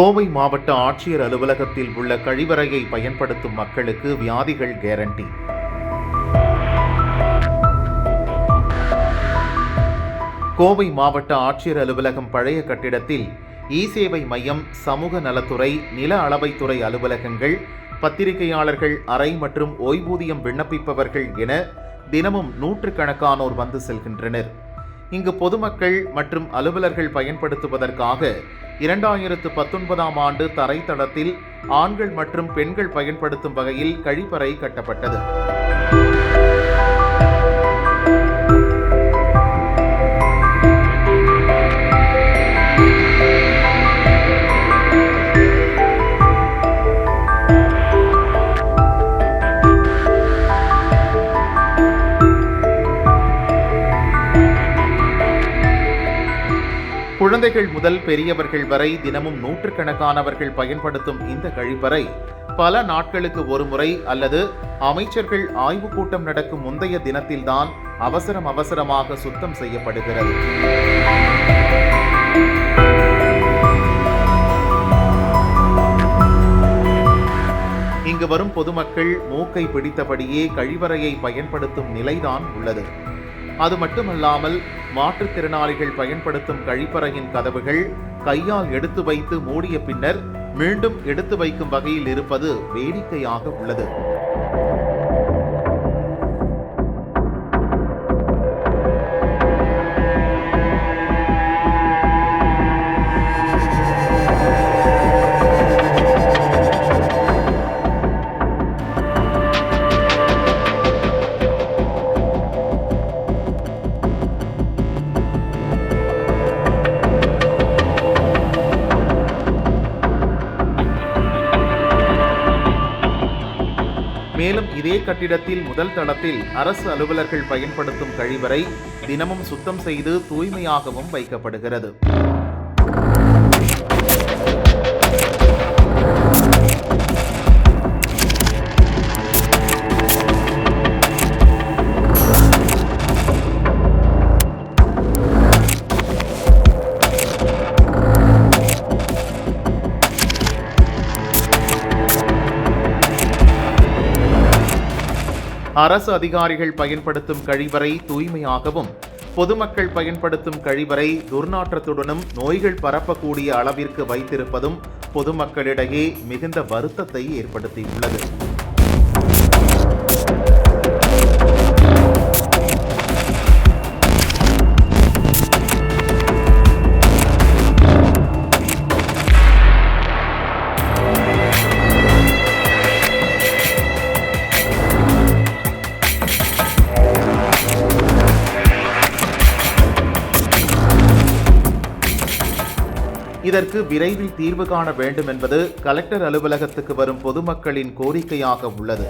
கோவை மாவட்ட ஆட்சியர் அலுவலகத்தில் உள்ள கழிவறையை பயன்படுத்தும் மக்களுக்கு வியாதிகள் கேரண்டி. கோவை மாவட்ட ஆட்சியர் அலுவலகம் பழைய கட்டிடத்தில் இ-சேவை மையம், சமூக நலத்துறை, நில அளவைத்துறை அலுவலகங்கள், பத்திரிகையாளர்கள் அறை மற்றும் ஓய்வூதியம் விண்ணப்பிப்பவர்கள் என தினமும் நூற்றுக்கணக்கானோர் வந்து செல்கின்றனர். இங்கு பொதுமக்கள் மற்றும் அலுவலர்கள் பயன்படுத்துவதற்காக 2019ஆம் ஆண்டு தரைத்தளத்தில் ஆண்கள் மற்றும் பெண்கள் பயன்படுத்தும் வகையில் கழிப்பறை கட்டப்பட்டது. குழந்தைகள் முதல் பெரியவர்கள் வரை தினமும் நூற்றுக்கணக்கானவர்கள் பயன்படுத்தும் இந்த கழிப்பறை பல நாட்களுக்கு ஒருமுறை அல்லது அமைச்சர்கள் ஆய்வுக் கூட்டம் நடக்கும் முந்தைய தினத்தில்தான் அவசரமாக சுத்தம் செய்யப்படுகிறது. இங்கு வரும் பொதுமக்கள் மூக்கை பிடித்தபடியே கழிவறையை பயன்படுத்தும் நிலைதான் உள்ளது. அது மட்டுமல்லாமல் மாற்றுத்திறனாளிகள் பயன்படுத்தும் கழிப்பறையின் கதவுகள் கையால் எடுத்து வைத்து மூடிய பின்னர் மீண்டும் எடுத்து வைக்கும் வகையில் இருப்பது வேடிக்கையாக உள்ளது. மேலும் இதே கட்டிடத்தில் முதல் தளத்தில் அரசு அலுவலர்கள் பயன்படுத்தும் கழிவறை தினமும் சுத்தம் செய்து தூய்மையாகவும் வைக்கப்படுகிறது. அரசு அதிகாரிகள் பயன்படுத்தும் கழிவறை தூய்மையாகவும், பொதுமக்கள் பயன்படுத்தும் கழிவறை துர்நாற்றத்துடனும் நோய்கள் பரப்பக்கூடிய அளவிற்கு வைத்திருப்பதும் பொதுமக்களிடையே மிகுந்த வருத்தத்தை ஏற்படுத்தியுள்ளது. இதற்கு விரைவில் தீர்வு காண வேண்டும் என்பது கலெக்டர் அலுவலகத்துக்கு வரும் பொதுமக்களின் கோரிக்கையாக உள்ளது.